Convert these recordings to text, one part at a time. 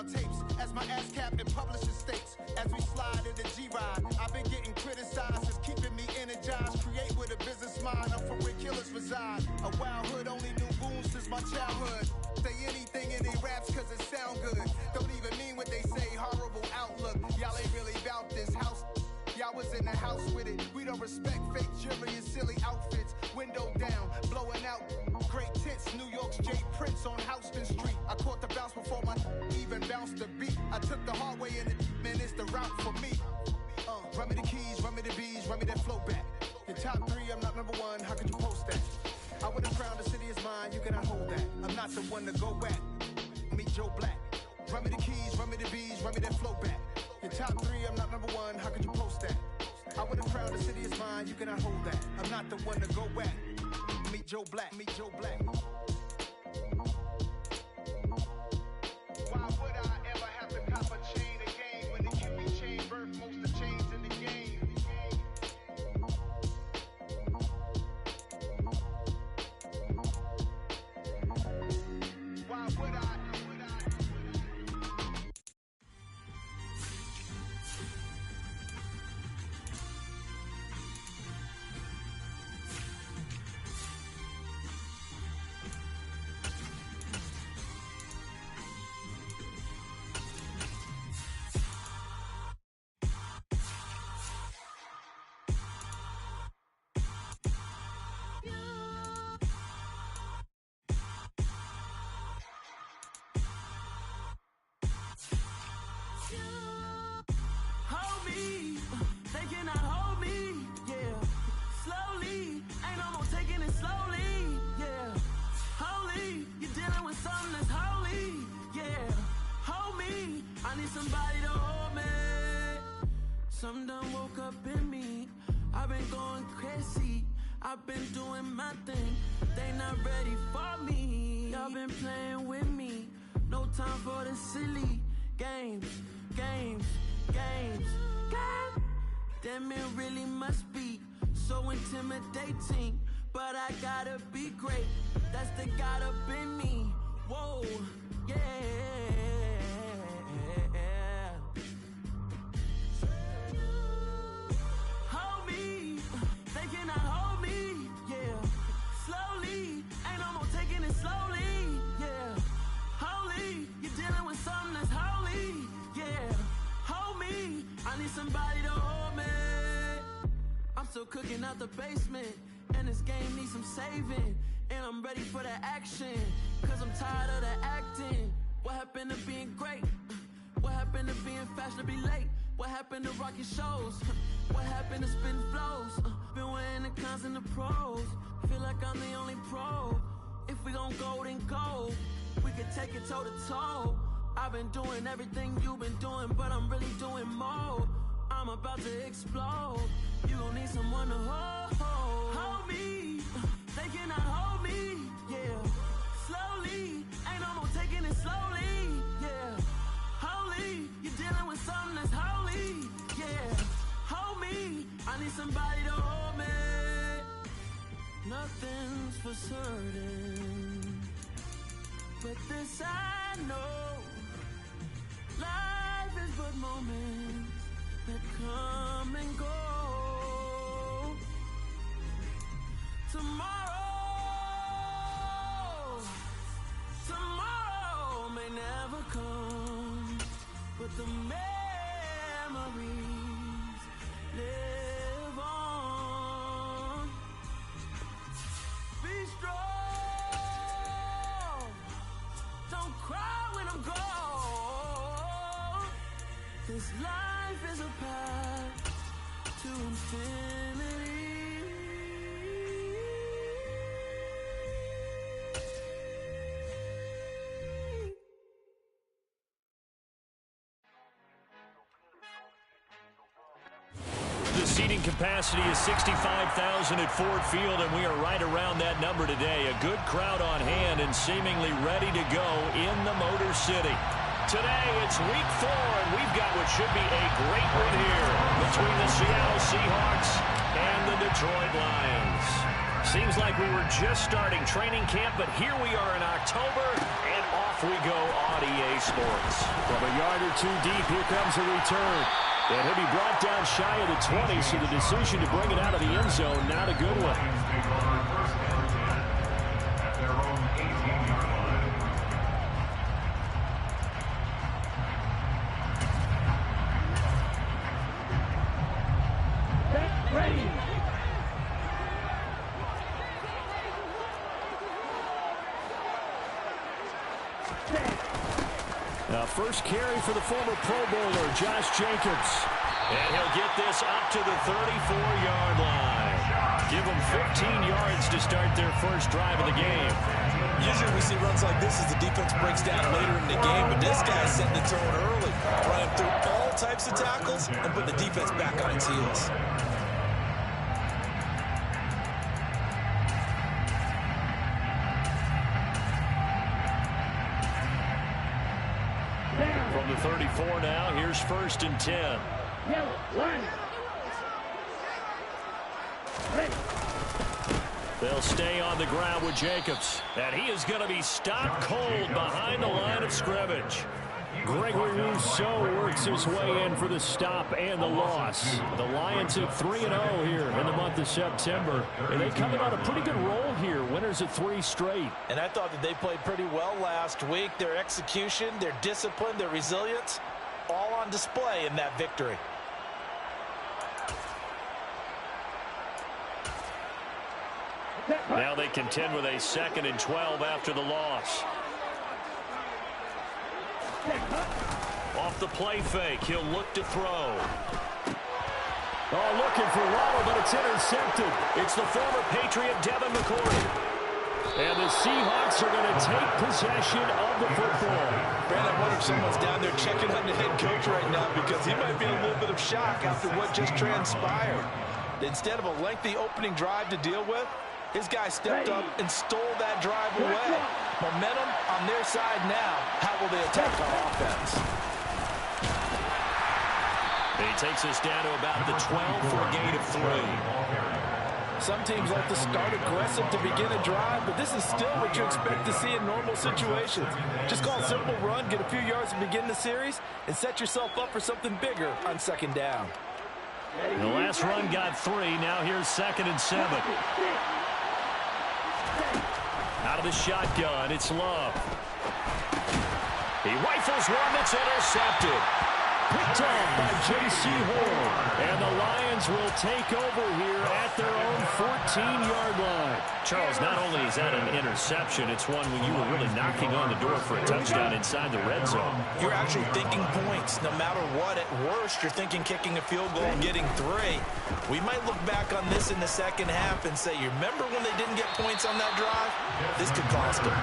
sound tapes as my ass cap in publishing states. As we slide in the G-Ride, I've been getting criticized as keeping me energized. Create with a business mind, I'm for where killers reside. A wild hood, only knew goons since my childhood. Say anything in they raps cause it sound good. Don't even mean what they say, horrible outlook. Y'all ain't really about this house. Y'all was in the house with it. We don't respect fake jewelry and silly outfits. Window down, blowing out great tents. New York's J. Prince on Houston Street. I caught the bounce before my even bounced the beat. I took the hard way in it, man, it's the route for me. Run me the keys, run me the bees, run me that flow back. Your top three, I'm not number one, how could you post that? I would've crowned the city is mine, you cannot hold that. I'm not the one to go back. Meet Joe Black. Run me the keys, run me the bees, run me that flow back. Your top three, I'm not number one, how could you post that? I would've crowned the city is mine, you cannot hold that. I'm not the one to go back. Meet Joe Black, meet Joe Black. Why would I ever have to cop a chain again when it can be chain birth most of chains in the game? Why would I? Something done woke up in me. I've been going crazy. I've been doing my thing. They not ready for me. Y'all been playing with me. No time for the silly games, games, games, games. Damn, it really must be so intimidating. But I gotta be great. That's the God up in me. Whoa, yeah. Somebody to hold me. I'm still cooking out the basement, and this game needs some saving. And I'm ready for the action, cause I'm tired of the acting. What happened to being great? What happened to being fashionably late? What happened to rocking shows? What happened to spitting flows? Been wearing the cons and the pros. Feel like I'm the only pro. If we gon' go, then go. We could take it toe to toe. I've been doing everything you've been doing, but I'm really doing more. I'm about to explode. You gon' need someone to hold me. They cannot hold me, yeah. Slowly, ain't no more taking it slowly, yeah. Holy, you're dealing with something that's holy, yeah. Hold me, I need somebody to hold me. Nothing's for certain, but this I know. Life is but moments that come and go. Tomorrow may never come, but the memories live on. Be strong, don't cry when I'm gone. This life is a path to infinity. The seating capacity is 65,000 at Ford Field, and we are right around that number today. A good crowd on hand and seemingly ready to go in the Motor City. Today, it's week 4, and we've got what should be a great one here between the Seattle Seahawks and the Detroit Lions. Seems like we were just starting training camp, but here we are in October, and off we go on EA Sports. From a yard or two deep, here comes a return. And he'll be brought down shy of the 20, so the decision to bring it out of the end zone, not a good one. First carry for the former Pro Bowler, Josh Jacobs. And he'll get this up to the 34-yard line. Give them 15 yards to start their first drive of the game. Usually we see runs like this as the defense breaks down later in the game, but this guy's setting the tone early, running through all types of tackles and putting the defense back on its heels. From the 34 now, here's 1st and 10. They'll stay on the ground with Jacobs. And he is going to be stopped cold behind the line of scrimmage. Gregory Rousseau works his way in for the stop and the loss. The Lions at 3-0 here in the month of September. And they coming on a pretty good roll here. Winners of 3 straight. And I thought that they played pretty well last week. Their execution, their discipline, their resilience, all on display in that victory. Now they contend with a 2nd and 12 after the loss. Off the play fake, he'll look to throw. Oh, looking for Waddle, but it's intercepted. It's the former Patriot Devin McCourty. And the Seahawks are going to take possession of the football. Brandon, I wonder if someone's down there checking on the head coach right now because he might be in a little bit of shock after what just transpired. Instead of a lengthy opening drive to deal with, his guy stepped up and stole that drive away. Momentum on their side now. How will they attack our offense? He takes us down to about the 12 for a gain of 3. Some teams like to start aggressive to begin a drive, but this is still what you expect to see in normal situations. Just call a simple run, get a few yards to begin the series, and set yourself up for something bigger on 2nd down. The last run got 3. Now here's 2nd and 7. Out of the shotgun, it's Love. He rifles one that's intercepted. Picked off by J.C. Horn. And the Lions will take over here at their own 14-yard line. Charles, not only is that an interception, it's one when you were really knocking on the door for a touchdown inside the red zone. You're actually thinking points. No matter what, at worst, you're thinking kicking a field goal and getting 3. We might look back on this in the second half and say, you remember when they didn't get points on that drive? This could cost them.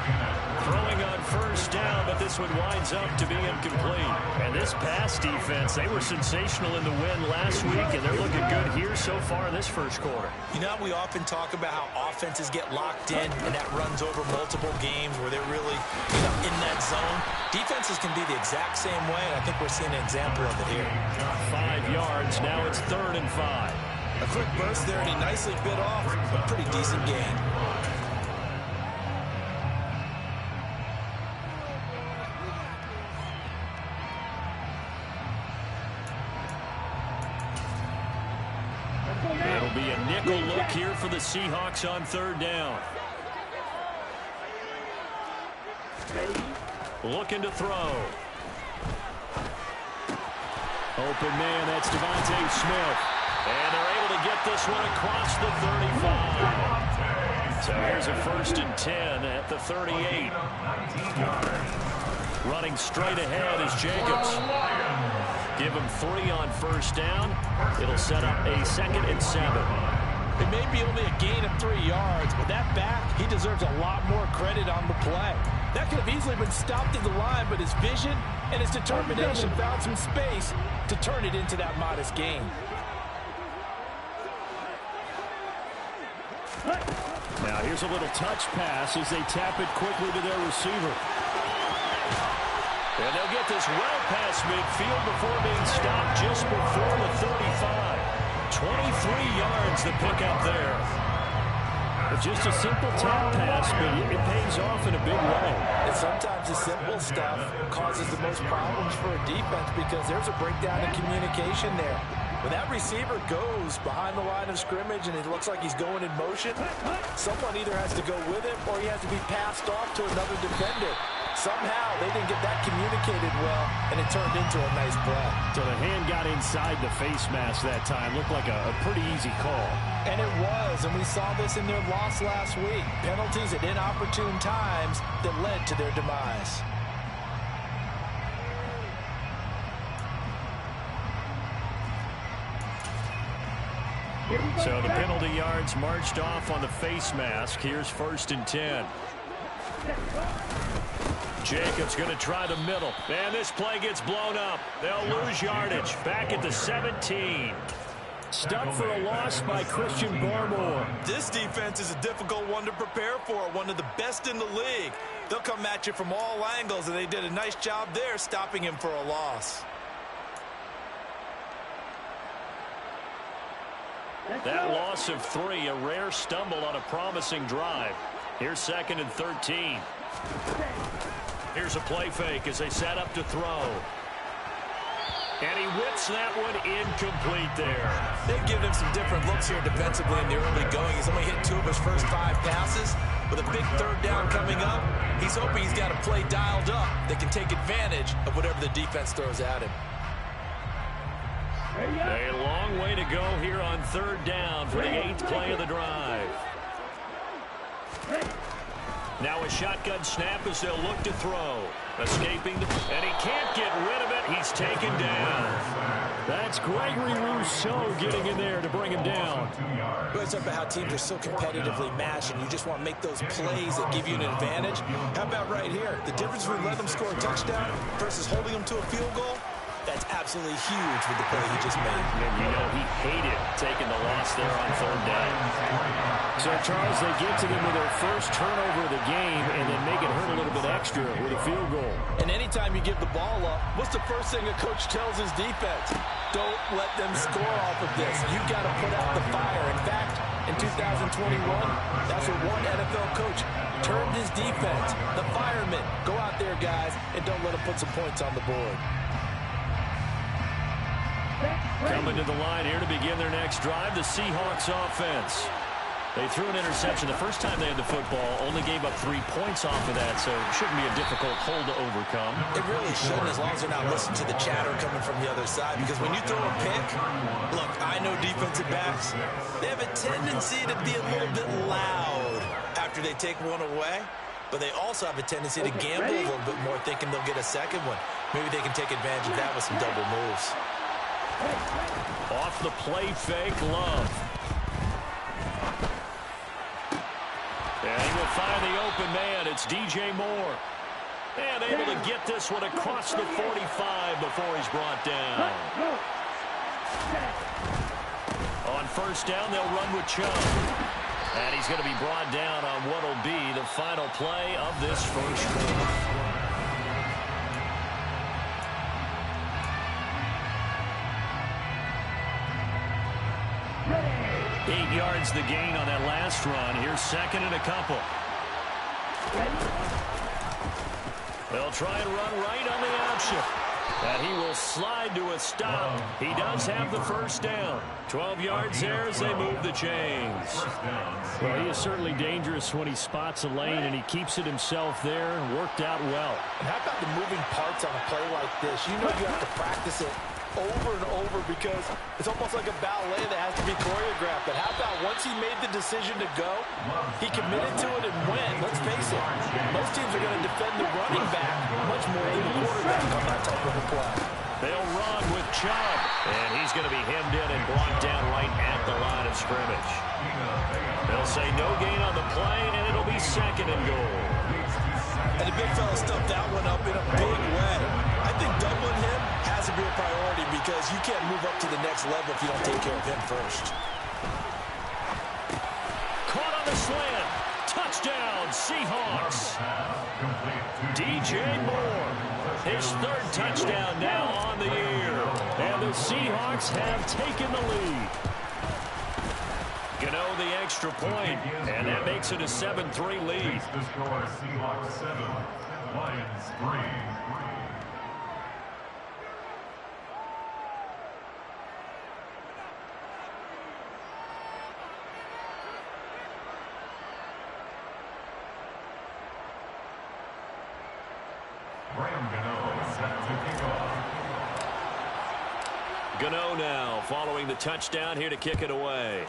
Throwing on 1st down, but this one winds up to be incomplete. And this pass defense, they were sensational in the win last week, and they're looking good here so far in this 1st quarter. You know, we often talk about how offenses get locked in, and that runs over multiple games where they're really in that zone. Defenses can be the exact same way, and I think we're seeing an example of it here. 5 yards, now it's 3rd and 5. A quick burst there, and he nicely bit off a pretty decent gain. It'll be a nickel look here for the Seahawks on 3rd down. Looking to throw. Open man, that's Devontae Smith. And they're able to get this one across the 35. So here's a 1st and 10 at the 38. Running straight ahead is Jacobs. Give him 3 on 1st down. It'll set up a 2nd and 7. It may be only a gain of 3 yards, but that back, he deserves a lot more credit on the play. That could have easily been stopped at the line, but his vision and his determination found some space to turn it into that modest gain. Now here's a little touch pass as they tap it quickly to their receiver. And they'll get this well past midfield before being stopped just before the 35. 23 yards the pickup there. Just a simple tap pass, but it pays off in a big way. And sometimes the simple stuff causes the most problems for a defense because there's a breakdown in communication there. When that receiver goes behind the line of scrimmage and it looks like he's going in motion, someone either has to go with him or he has to be passed off to another defender. Somehow they didn't get that communicated well, and it turned into a nice play. So the hand got inside the face mask that time. Looked like a pretty easy call. And it was, and we saw this in their loss last week. Penalties at inopportune times that led to their demise. So the penalty yards marched off on the face mask. Here's 1st and 10. Jacobs going to try the middle. And this play gets blown up. They'll lose yardage. Back at the 17. Stuck for a loss by Christian Barmore. This defense is a difficult one to prepare for. One of the best in the league. They'll come at you from all angles, and they did a nice job there stopping him for a loss. That loss of 3, a rare stumble on a promising drive. Here's 2nd and 13. Here's a play fake as they set up to throw. And he whips that one incomplete there. They've given him some different looks here defensively in the early going. He's only hit 2 of his first 5 passes. With a big 3rd down coming up, he's hoping he's got a play dialed up that can take advantage of whatever the defense throws at him. A long way to go here on 3rd down for the 8th play of the drive. Now a shotgun snap as they'll look to throw. Escaping, and he can't get rid of it. He's taken down. That's Gregory Rousseau getting in there to bring him down. It's up about how teams are so competitively matched, and you just want to make those plays that give you an advantage. How about right here? The difference between letting them score a touchdown versus holding them to a field goal? That's absolutely huge with the play he just made. And you know he hated taking the loss there on 3rd down. So, Charles, they get to them with their first turnover of the game and then make it hurt a little bit extra with a field goal. And anytime you give the ball up, what's the first thing a coach tells his defense? Don't let them score off of this. You've got to put out the fire. In fact, in 2021, that's what one NFL coach termed his defense. The firemen. Go out there, guys, and don't let them put some points on the board. Coming to the line here to begin their next drive, the Seahawks offense. They threw an interception the first time they had the football, only gave up 3 points off of that, so it shouldn't be a difficult hole to overcome. It really shouldn't, as long as they're not listening to the chatter coming from the other side, because when you throw a pick, look, I know defensive backs, they have a tendency to be a little bit loud after they take one away, but they also have a tendency to gamble a little bit more, thinking they'll get a second one. Maybe they can take advantage of that with some double moves. Off the play fake, Love. And he will find the open man. It's DJ Moore. And able to get this one across the 45 before he's brought down. On 1st down, they'll run with Chubb. And he's going to be brought down on what will be the final play of this first quarter. 8 yards the gain on that last run. Here's 2nd and a couple. They'll try and run right on the option. And he will slide to a stop. He does have the 1st down. 12 yards there as they move the chains. Well, he is certainly dangerous when he spots a lane, and he keeps it himself there. Worked out well. And how about the moving parts on a play like this? You know you have to practice it over and over because it's almost like a ballet that has to be choreographed. But how about once he made the decision to go, he committed to it and went. Let's face it, most teams are going to defend the running back much more than the quarterback on that type of a play. They'll run with Chubb, and he's going to be hemmed in and brought down right at the line of scrimmage. They'll say no gain on the play, and it'll be 2nd and goal. And the big fella stuffed that one up in a big way. I think doubling him has to be a priority because you can't move up to the next level if you don't take care of him first. Caught on the slant. Touchdown, Seahawks. DJ Moore, his 3rd touchdown now on the year. And the Seahawks have taken the lead. Gano the extra point, and that makes it a 7-3 lead. The score, Seahawks 7, Lions 3. Gano now following the touchdown here to kick it away.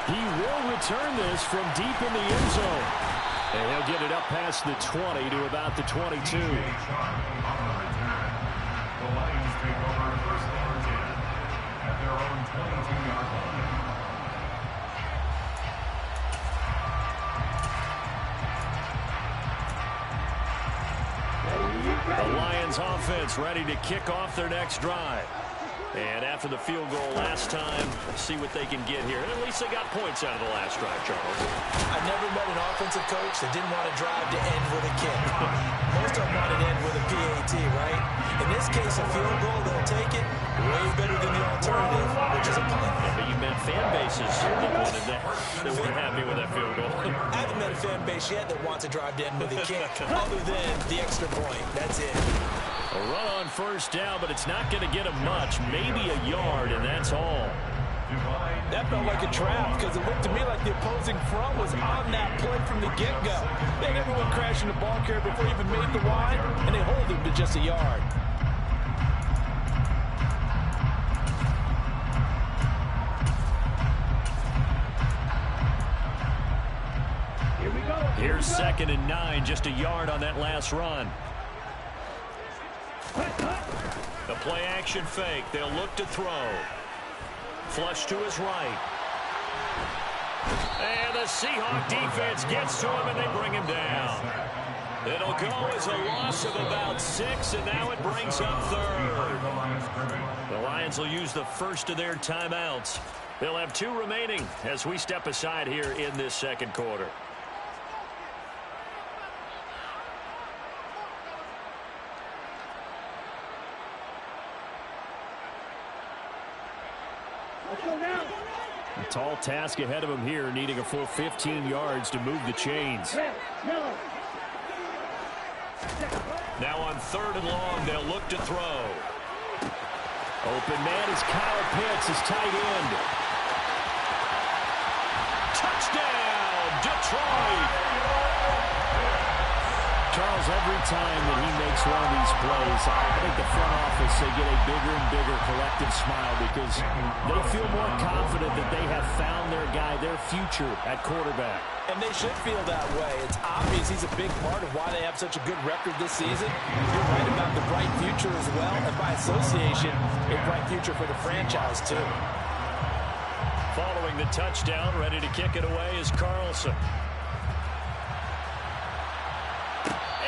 He will return this from deep in the end zone. And he'll get it up past the 20 to about the 22. The Lions take over first and 10 at their own 22-yard line. The Lions offense ready to kick off their next drive. And after the field goal last time, see what they can get here. And at least they got points out of the last drive, Charles. I never met an offensive coach that didn't want to drive to end with a kick. Most of them want to end with a PAT, right? In this case, a field goal, they'll take it way better than the alternative, which is a punt. Yeah, but you met fan bases that wanted that. They weren't happy with that field goal. I haven't met a fan base yet that wants to drive to end with a kick, other than the extra point. That's it. A run on first down, but it's not going to get him much. Maybe a yard, and that's all. That felt like a trap because it looked to me like the opposing front was on that play from the get-go. They had everyone crashing the ball carrier before he even made the line, and they hold him to just a yard. Here we go. Here's 2nd and 9, just a yard on that last run. The play action fake. They'll look to throw. Flush to his right. And the Seahawk defense gets to him, and they bring him down. It'll go as a loss of about 6, and now it brings up 3rd. The Lions will use the first of their timeouts. They'll have 2 remaining as we step aside here in this second quarter. A tall task ahead of him here, needing a full 15 yards to move the chains. Now on 3rd and long, they'll look to throw. Open man is Kyle Pitts, his tight end. Touchdown, Detroit! Charles, every time that he makes one of these plays, I think the front office, they get a bigger and bigger collective smile because they feel more confident that they have found their guy, their future at quarterback. And they should feel that way. It's obvious he's a big part of why they have such a good record this season. You're right about the bright future as well, and by association, a bright future for the franchise too. Following the touchdown, ready to kick it away is Carlson.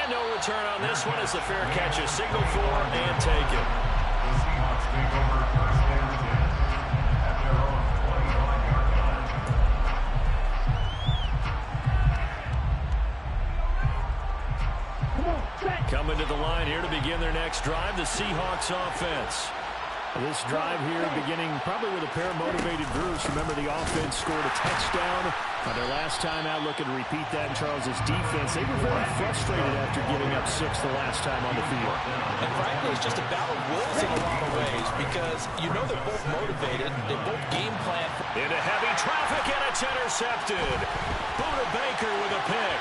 And no return on this one as the fair catch is signaled for and taken. The Seahawks take over first and 10 at their own 21-yard line. Coming to the line here to begin their next drive, the Seahawks offense. This drive here beginning probably with a pair of motivated Drews. Remember, the offense scored a touchdown on their last time out. Looking to repeat that in Charles's defense. They were very frustrated after giving up 6 the last time on the field. And frankly, it's just a battle of wills in a lot of ways because you know they're both motivated. They both game plan. Into heavy traffic, and it's intercepted. Buda Baker with a pick.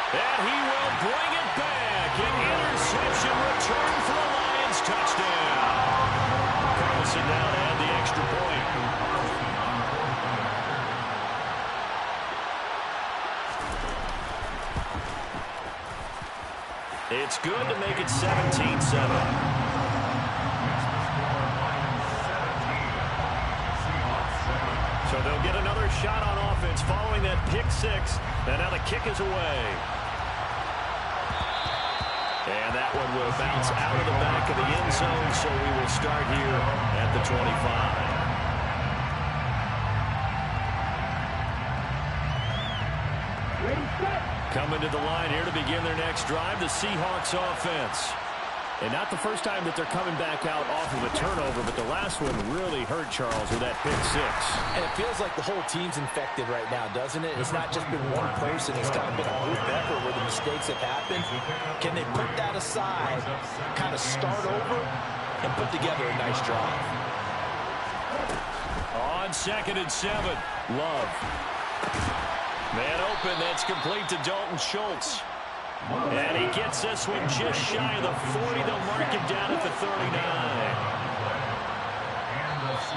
And he will bring it back. An interception return for a Lions touchdown. Carlson now to add the extra point. It's good to make it 17-7. So they'll get another shot on offense following that pick 6. And now the kick is away. And that one will bounce out of the back of the end zone, so we will start here at the 25. Coming to the line here to begin their next drive, the Seahawks offense. And not the first time that they're coming back out off of a turnover, but the last one really hurt Charles with that pick six. And it feels like the whole team's infected right now, doesn't it? It's not just been one person. It's kind of been a group effort where the mistakes have happened. Can they put that aside, kind of start over, and put together a nice drive? On 2nd and 7, Love. Man open, that's complete to Dalton Schultz. And he gets this one just shy of the 40. They'll mark him down at the 39.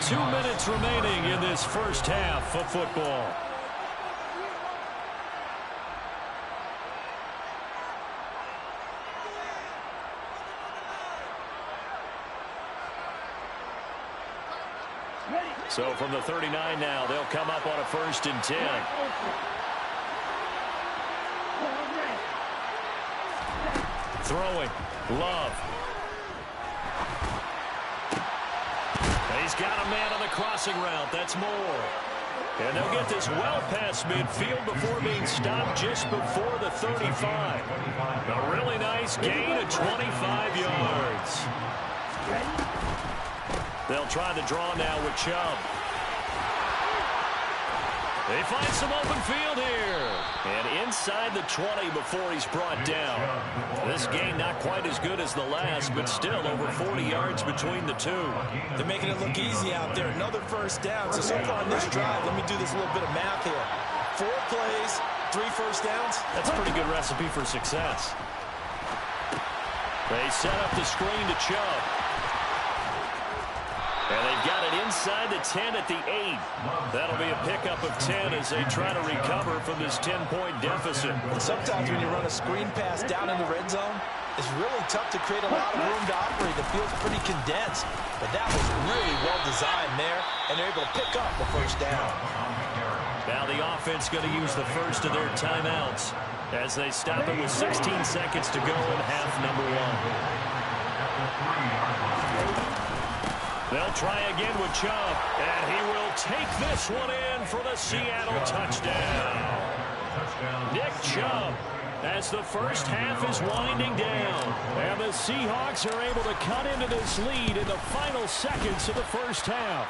2 minutes remaining in this first half of football. So from the 39 now, they'll come up on a 1st and 10. Throwing, Love. He's got a man on the crossing route. That's Moore. And they'll get this well past midfield before being stopped just before the 35. A really nice gain of 25 yards. They'll try the draw now with Chubb. They find some open field here. And inside the 20 before he's brought down. This game not quite as good as the last, but still over 40 yards between the two. They're making it look easy out there. Another 1st down. So far on this drive, let me do this little bit of math here. 4 plays, 3 first downs. That's a pretty good recipe for success. They set up the screen to Chubb. And they've got it inside the 10 at the 8. That'll be a pickup of 10 as they try to recover from this 10-point deficit. And sometimes when you run a screen pass down in the red zone, it's really tough to create a lot of room to operate. The field's pretty condensed. But that was really well designed there, and they're able to pick up the 1st down. Now the offense going to use the first of their timeouts as they stop it with 16 seconds to go in half number 1. They'll try again with Chubb, and he will take this one in for the Seattle touchdown. Nick Chubb, as the first half is winding down, and the Seahawks are able to cut into this lead in the final seconds of the first half.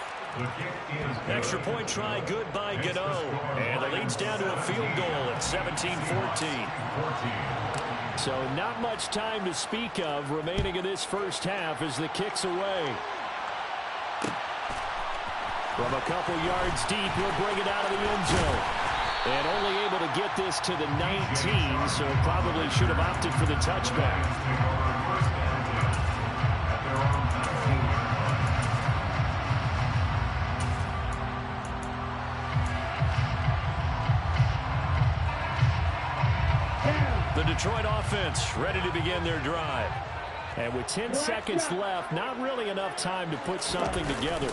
Extra point try good by Gano, and the lead's down to a field goal at 17-14. So not much time to speak of remaining in this first half as the kick's away. From a couple yards deep, he'll bring it out of the end zone. And only able to get this to the 19, so probably should have opted for the touchback. The Detroit offense ready to begin their drive. And with 10 seconds left, not really enough time to put something together.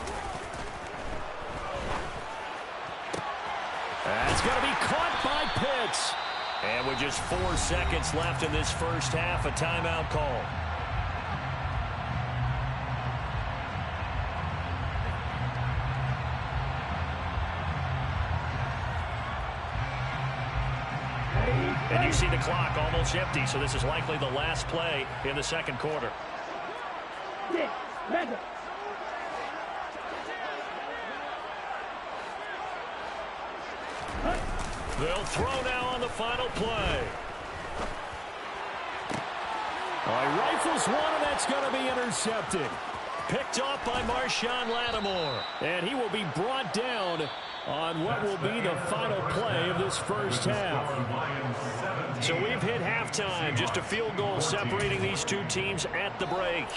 That's going to be caught by Pitts. And with just 4 seconds left in this first half, a timeout call. And you see the clock almost empty, so this is likely the last play in the second quarter. They'll throw now on the final play. All right, rifles one, and that's going to be intercepted. Picked off by Marshawn Lattimore. And he will be brought down on what will be the final play of this first half. So we've hit halftime. Just a field goal separating these two teams at the break.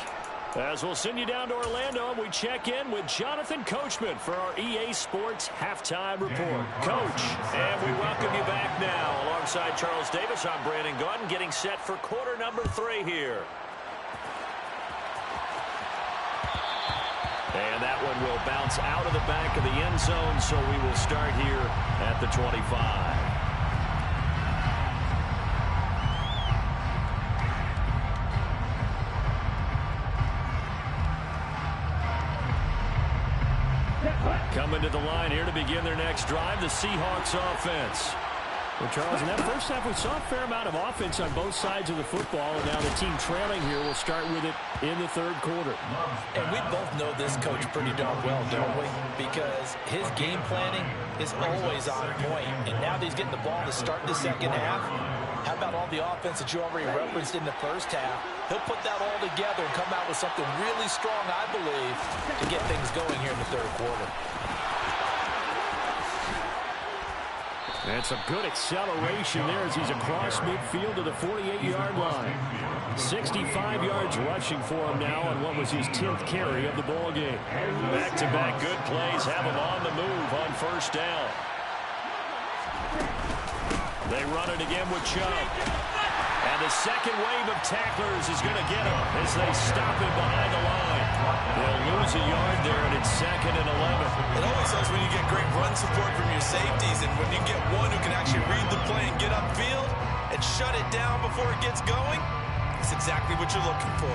As we'll send you down to Orlando, and we check in with Jonathan Coachman for our EA Sports Halftime Report. Coach, and we welcome you back now. Alongside Charles Davis, I'm Brandon Gaudin, getting set for quarter number 3 here. And that one will bounce out of the back of the end zone, so we will start here at the 25. Coming to the line here to begin their next drive, the Seahawks offense. Well, Charles, in that first half, we saw a fair amount of offense on both sides of the football, and now the team trailing here will start with it in the third quarter. And we both know this coach pretty darn well, don't we? Because his game planning is always on point. And now that he's getting the ball to start the second half, how about all the offense that you already referenced in the first half? He'll put that all together and come out with something really strong, I believe, to get things going here in the third quarter. And some good acceleration there as he's across midfield to the 48-yard line. 65 yards rushing for him now on what was his 10th carry of the ball game. Back-to-back good plays have him on the move on first down. They run it again with Chubb. And the second wave of tacklers is going to get him as they stop him behind the line. They'll lose a yard there, and it's 2nd and 11. It always helps when you get great run support from your safeties, and when you get one who can actually read the play and get upfield and shut it down before it gets going, that's exactly what you're looking for.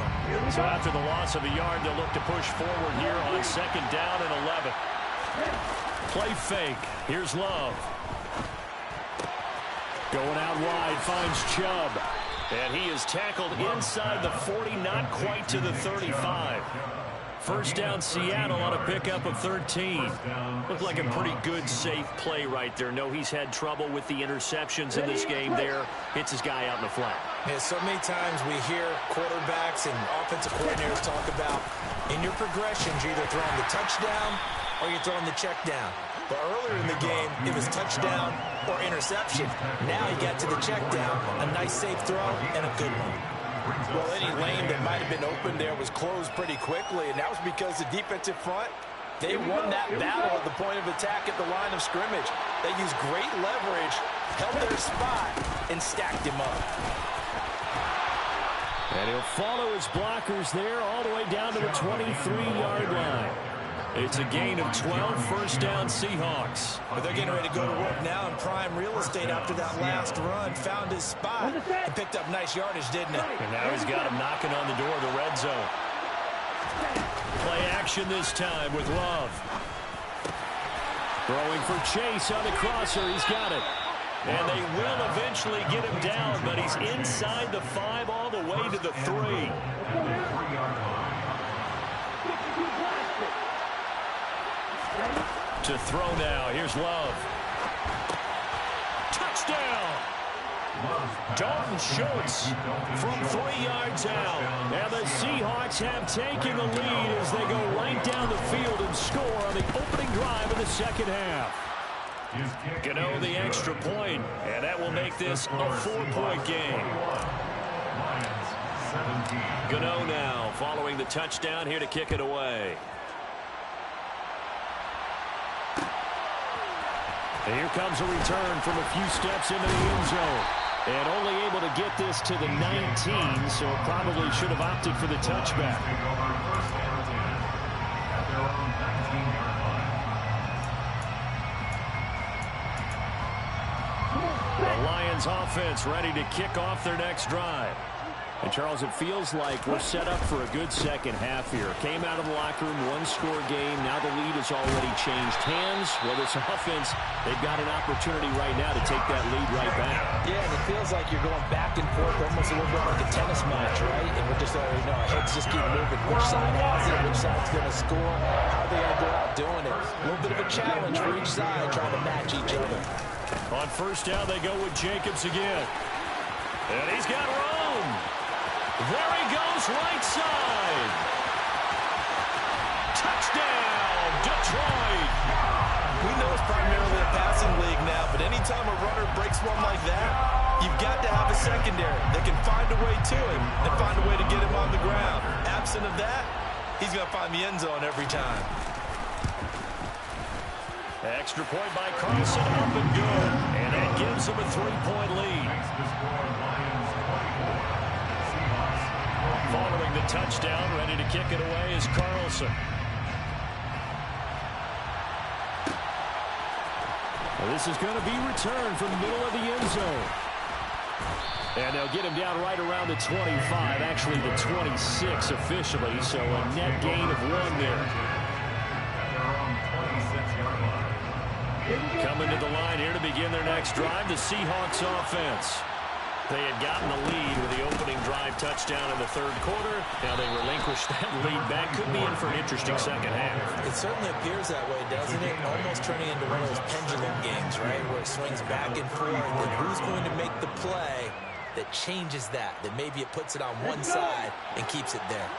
So after the loss of a yard, they'll look to push forward here on 2nd down and 11. Play fake. Here's Love. Going out wide, finds Chubb. And he is tackled inside the 40, not quite to the 35. First down, Seattle on a pickup of 13. Looked like a pretty good, safe play right there. No, he's had trouble with the interceptions in this game there. Hits his guy out in the flat. Yeah, so many times we hear quarterbacks and offensive coordinators talk about in your progressions, you're either throwing the touchdown or you're throwing the check down. But earlier in the game, it was touchdown or interception. Now he got to the check down, a nice safe throw, and a good one. Well, any lane that might have been open there was closed pretty quickly, and that was because the defensive front, they won that battle at the point of attack at the line of scrimmage. They used great leverage, held their spot, and stacked him up. And he'll follow his blockers there all the way down to the 23-yard line. It's a gain of 12, first down Seahawks. But they're getting ready to go to work now in prime real estate after that last run. Found his spot and picked up nice yardage, didn't it? And now he's got him knocking on the door of the red zone. Play action this time with Love. Throwing for Chase on the crosser. He's got it. And they will eventually get him down, but he's inside the 5 all the way to the 3. To throw now. Here's Love. Touchdown! Dalton Schultz from 3 yards out. And the Seahawks have taken the lead as they go right down the field and score on the opening drive of the second half. Gano the extra point, and that will make this a 4-point game. Gano now following the touchdown here to kick it away. And here comes a return from a few steps into the end zone. And only able to get this to the 19, so probably should have opted for the touchback. The Lions offense ready to kick off their next drive. And, Charles, it feels like we're set up for a good second half here. Came out of the locker room, one-score game. Now the lead has already changed hands. Well, this offense, they've got an opportunity right now to take that lead right back. Yeah, and it feels like you're going back and forth, almost a little bit like a tennis match, right? And we're just already know our heads just keep moving. Which side has it? Which side's going to score? How are they going to go out doing it? A little bit of a challenge for each side, trying to match each other. On first down, they go with Jacobs again. And he's got room. There he goes, right side. Touchdown, Detroit. We know it's primarily a passing league now, but anytime a runner breaks one like that, you've got to have a secondary that can find a way to him and find a way to get him on the ground. Absent of that, he's going to find the end zone every time. Extra point by Carlson, up and good. And that gives him a 3-point lead. Following the touchdown, ready to kick it away is Carlson. Well, this is going to be returned from the middle of the end zone. And they'll get him down right around the 25, actually the 26 officially, so a net gain of 1 there. Coming to the line here to begin their next drive, the Seahawks offense. They had gotten the lead with the opening drive touchdown in the third quarter. Now they relinquished that lead back. Could be in for an interesting second half. It certainly appears that way, doesn't it? Almost turning into one of those pendulum games, right, where it swings back and forth. And who's going to make the play that changes that maybe it puts it on one side and keeps it there?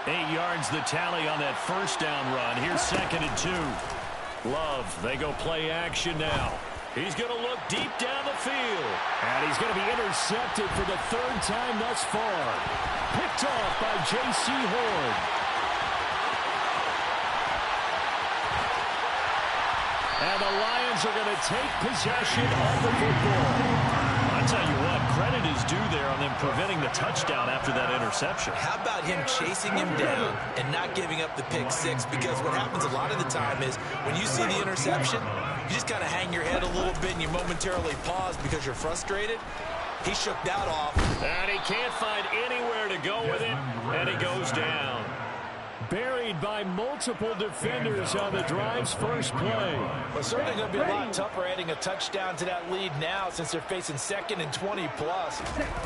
8 yards the tally on that first down run. Here's 2nd and 2. Love, they go play action now. He's going to look deep down the field. And he's going to be intercepted for the 3rd time thus far. Picked off by J.C. Horn. And the Lions are going to take possession of the football. I'll tell you what, credit is due there on them preventing the touchdown after that interception. How about him chasing him down and not giving up the pick six? Because what happens a lot of the time is when you see the interception, you just kind of hang your head a little bit and you momentarily pause because you're frustrated. He shook that off. And he can't find anywhere to go with it, and he goes down. Buried by multiple defenders on the drive's first play. Well, it's certainly going to be a lot tougher adding a touchdown to that lead now since they're facing 2nd and 20+.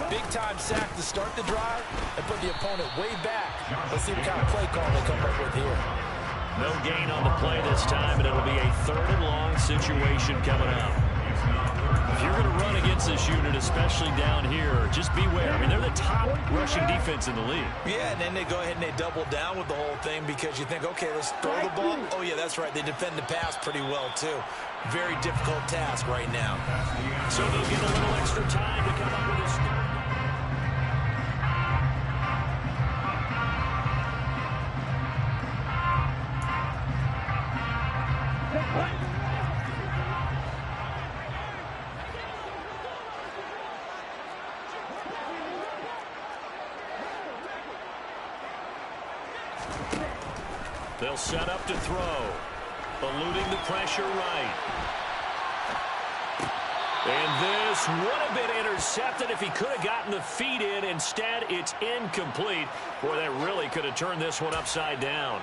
Big-time sack to start the drive and put the opponent way back. Let's see what kind of play call they come up with here. No gain on the play this time, and it'll be a 3rd and long situation coming up. If you're going to run against this unit, especially down here, just beware. I mean, they're the top rushing defense in the league. Yeah, and then they go ahead and they double down with the whole thing because you think, okay, let's throw the ball. Oh, yeah, that's right. They defend the pass pretty well, too. Very difficult task right now. So they'll get a little extra time to come up with a start. They'll set up to throw. Eluding the pressure right. And this would have been intercepted if he could have gotten the feet in. Instead, it's incomplete. Boy, that really could have turned this one upside down.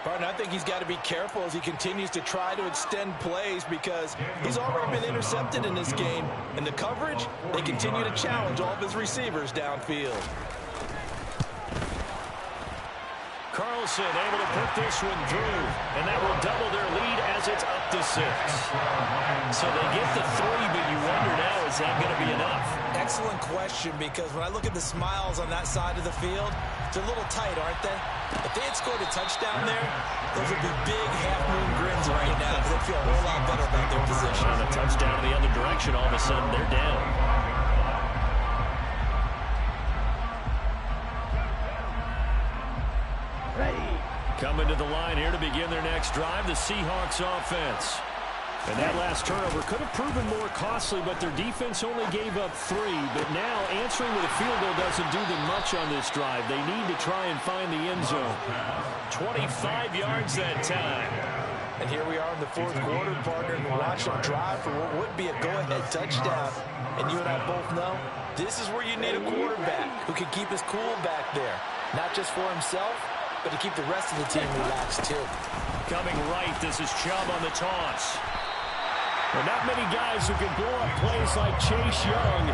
Partner, I think he's got to be careful as he continues to try to extend plays because he's already been intercepted in this game. And the coverage, they continue to challenge all of his receivers downfield. Carlson able to put this one through, and that will double their lead as it's up to 6. So they get the 3, but you wonder now, is that going to be enough? Excellent question, because when I look at the smiles on that side of the field, they're a little tight, aren't they? If they had scored a touchdown there, those would be big half-moon grins right now because they feel a whole lot better about their position. On a touchdown in the other direction, all of a sudden they're down. Coming to the line here to begin their next drive, the Seahawks offense. And that last turnover could have proven more costly, but their defense only gave up 3. But now answering with a field goal doesn't do them much on this drive. They need to try and find the end zone. 25 yards that time. And here we are in the 4th quarter, partner, and we're watching them drive for what would be a go-ahead touchdown. And you and I both know this is where you need a quarterback who can keep his cool back there. Not just for himself, but to keep the rest of the team relaxed, too. Coming right, this is Chubb on the toss. Well, not many guys who can blow up plays like Chase Young.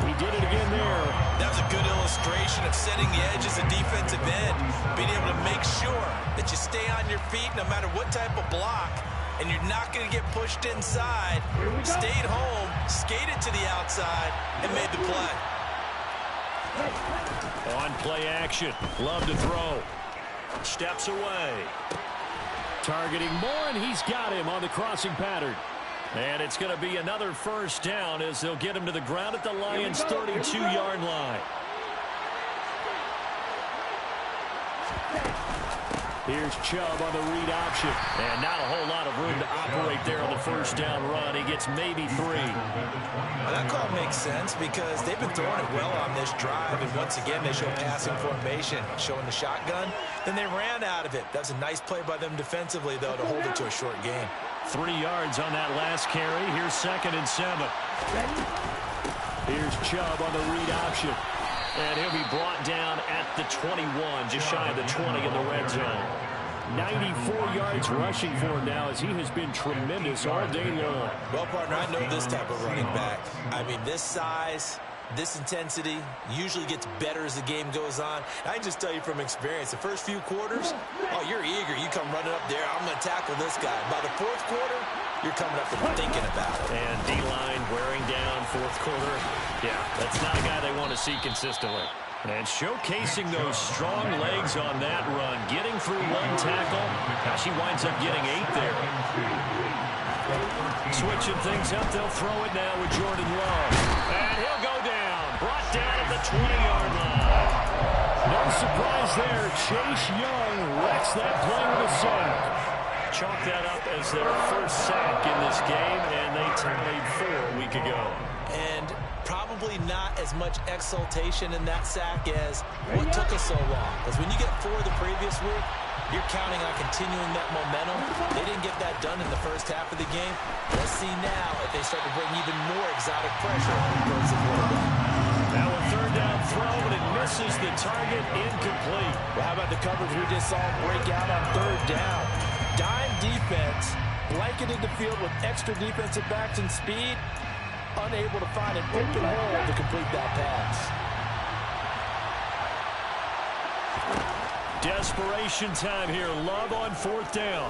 He did it again there. That was a good illustration of setting the edge as a defensive end, being able to make sure that you stay on your feet no matter what type of block, and you're not going to get pushed inside. Stayed home, skated to the outside, and made the play. On play action, Love to throw. Steps away. Targeting Moore, and he's got him on the crossing pattern. And it's going to be another first down as they'll get him to the ground at the Lions' 32-yard line. Here's Chubb on the read option. And not a whole lot of room to operate there on the first down run. He gets maybe 3. Well, that call makes sense because they've been throwing it well on this drive. And once again, they show passing formation, showing the shotgun. Then they ran out of it. That's a nice play by them defensively, though, to hold it to a short gain. 3 yards on that last carry. Here's 2nd and 7. Here's Chubb on the read option. And he'll be brought down at the 21, just shy of the 20 in the red zone. 94 yards rushing for him now as he has been tremendous all day long. Well, partner, I know this type of running back. I mean, this size, this intensity usually gets better as the game goes on. I can just tell you from experience, the first few quarters, oh, you're eager. You come running up there, I'm going to tackle this guy. By the fourth quarter, you're coming up and thinking about it. And D-line wearing down fourth quarter. Yeah, that's not a guy they want to see consistently. And showcasing those strong legs on that run, getting through one tackle. Now she winds up getting 8 there. Switching things up, they'll throw it now with Jordan Love. And he'll go down, brought down at the 20-yard line. No surprise there. Chase Young wrecks that play with a sack. Chalk that up as their first sack in this game, and they tallied 4 a week ago. And probably not as much exultation in that sack as what took us so long. Because when you get 4 the previous week, you're counting on continuing that momentum. They didn't get that done in the first half of the game. Let's see now if they start to bring even more exotic pressure towards the quarterback. Now a third down throw, but it misses the target, incomplete. Well, how about the coverage we just saw break out on third down? Dime defense, blanketed the field with extra defensive backs and speed, unable to find an open hole to complete that pass. Desperation time here. Love on fourth down.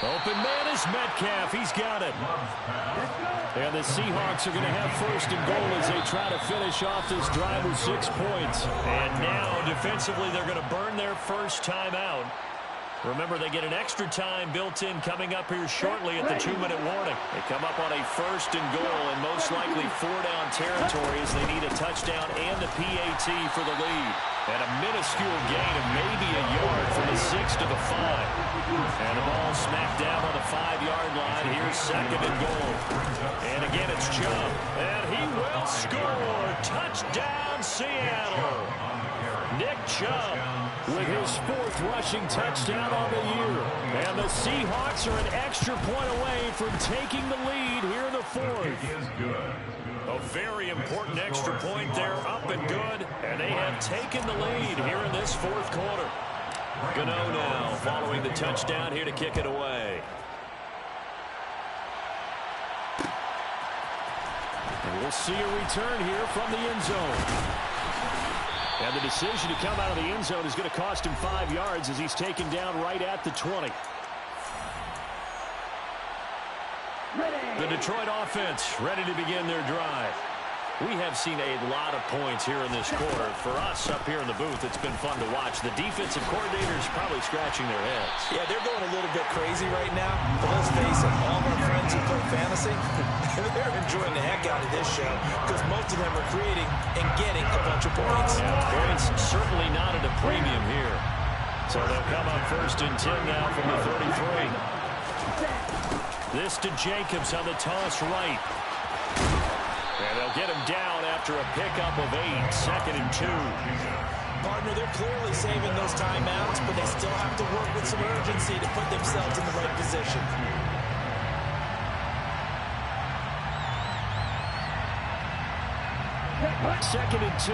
Open man is Metcalf. He's got it. And the Seahawks are going to have first and goal as they try to finish off this drive with 6 points. And now, defensively, they're going to burn their first timeout. Remember, they get an extra time built in coming up here shortly at the 2-minute warning. They come up on a first and goal and most likely 4-down territory as they need a touchdown and the PAT for the lead. And a minuscule gain of maybe a yard from the 6 to the 5. And the ball smacked down on the 5-yard line. Here's second and goal. And again, it's Chubb. And he will score. Touchdown, Seattle. Nick Chubb with his 4th rushing touchdown on the year. And the Seahawks are an extra point away from taking the lead here in the 4th. A very important extra point there, up and good. And they have taken the lead here in this 4th quarter. Gano now following the touchdown here to kick it away. And we'll see a return here from the end zone. And the decision to come out of the end zone is going to cost him 5 yards as he's taken down right at the 20. The Detroit offense ready to begin their drive. We have seen a lot of points here in this quarter. For us up here in the booth, it's been fun to watch. The defensive coordinators probably scratching their heads. Yeah, they're going a little bit crazy right now. But let's face it, all of our friends who play fantasy, they're enjoying the heck out of this show because most of them are creating and getting a bunch of points. Yeah, points certainly not at a premium here. So they'll come up first and 10 now from the 33. This to Jacobs on the toss right. And they'll get him down after a pickup of 8, second and 2. Partner, they're clearly saving those timeouts, but they still have to work with some urgency to put themselves in the right position. Second and 2.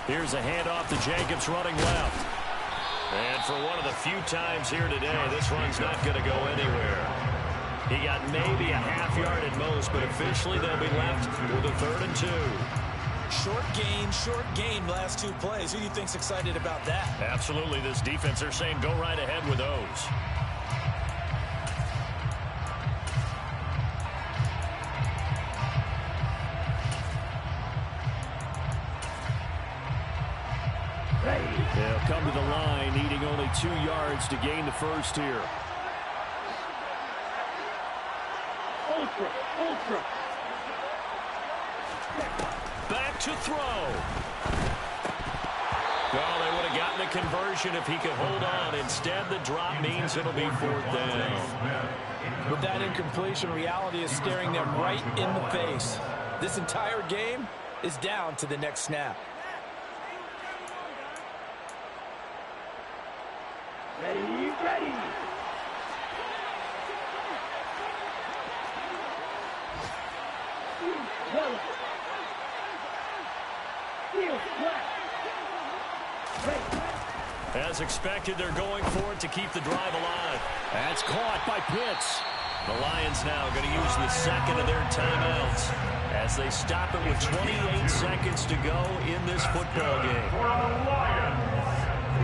Here's a handoff to Jacobs running left. And for one of the few times here today, this run's not going to go anywhere. He got maybe a half yard at most, but officially they'll be left with a 3rd and 2. Short gain last 2 plays. Who do you think's excited about that? Absolutely, this defense, they're saying go right ahead with those. They'll come to the line, needing only 2 yards to gain the first here. Back to throw. Well, they would have gotten the conversion if he could hold on. Instead, the drop means it'll be 4th down. With that incompletion, reality is staring them right in the face. This entire game is down to the next snap. Ready. As expected, they're going for it to keep the drive alive. That's caught by Pitts. The Lions now going to use the second of their timeouts as they stop it with 28 seconds to go in this football game.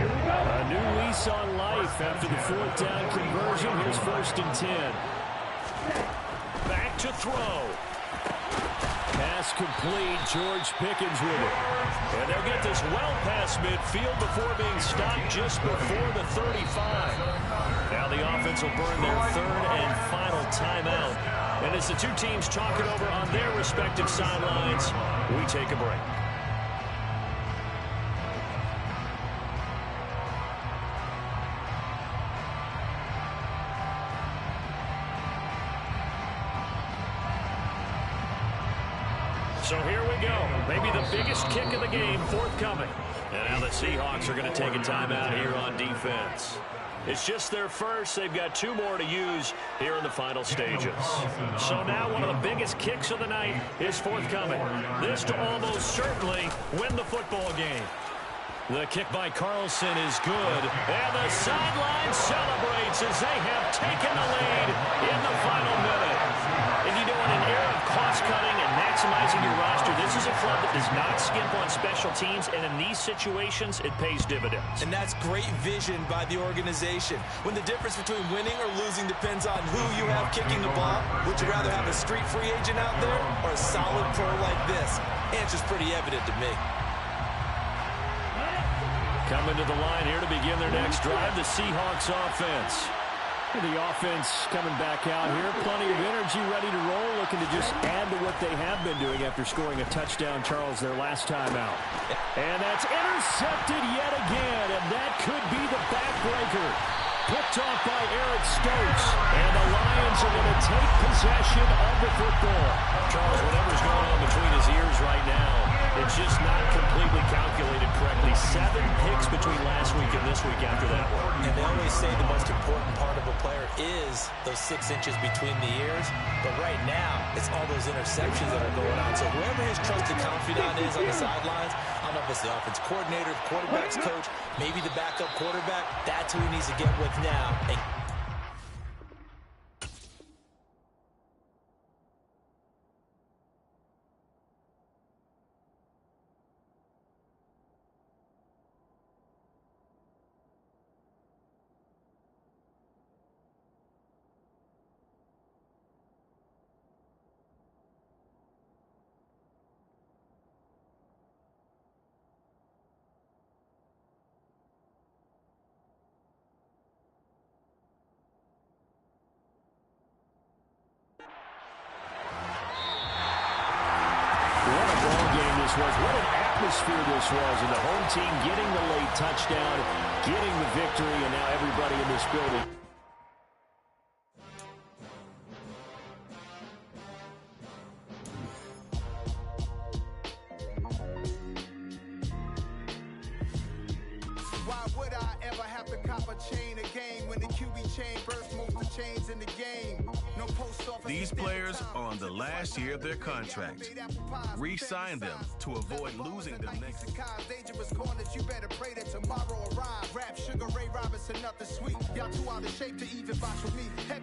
A new lease on life after the fourth down conversion. Here's 1st and 10. Back to throw. Pass complete. George Pickens with it. And they'll get this well past midfield before being stopped just before the 35. Now the offense will burn their 3rd and final timeout. And as the two teams talk it over on their respective sidelines, we take a break. So here we go. Maybe the biggest kick of the game forthcoming. And now the Seahawks are going to take a timeout here on defense. It's just their first. They've got 2 more to use here in the final stages. So now one of the biggest kicks of the night is forthcoming. This to almost certainly win the football game. The kick by Carlson is good. And the sideline celebrates as they have taken the lead in the final minute. And you know, in an era of cost-cutting and maximizing your roster, this is a club that does not skimp on special teams, and in these situations, it pays dividends. And that's great vision by the organization. When the difference between winning or losing depends on who you have kicking the ball, would you rather have a street free agent out there or a solid pro like this? Answer's pretty evident to me. Coming to the line here to begin their next drive, the Seahawks offense. The offense coming back out here. Plenty of energy, ready to roll, looking to just add to what they have been doing after scoring a touchdown, Charles, their last time out. And that's intercepted yet again, and that could be the backbreaker. Picked off by Eric Stokes, and the Lions are going to take possession of the football. Charles, whatever's going on between his ears right now, it's just not completely calculated correctly. 7 picks between last week and this week after that one. And they always say the most important part of a player is those 6 inches between the ears. But right now, it's all those interceptions that are going on. So whoever his trusted confidant is on the sidelines, I don't know if it's the offense coordinator, the quarterback's coach, maybe the backup quarterback, that's who he needs to get with now. And What an atmosphere this was, and the home team getting the late touchdown, getting the victory, and now everybody in this building. Why would I ever have to cop a chain a game when the QB chain burst most of the chains in the game? No post office. These players are on the last year of their contract. Re-sign them to avoid losing them next. Dangerous corners, you better pray that tomorrow arrive. Rap, Sugar Ray Robinson, nothing sweet. Y'all too out of shape to even box with me. Heavy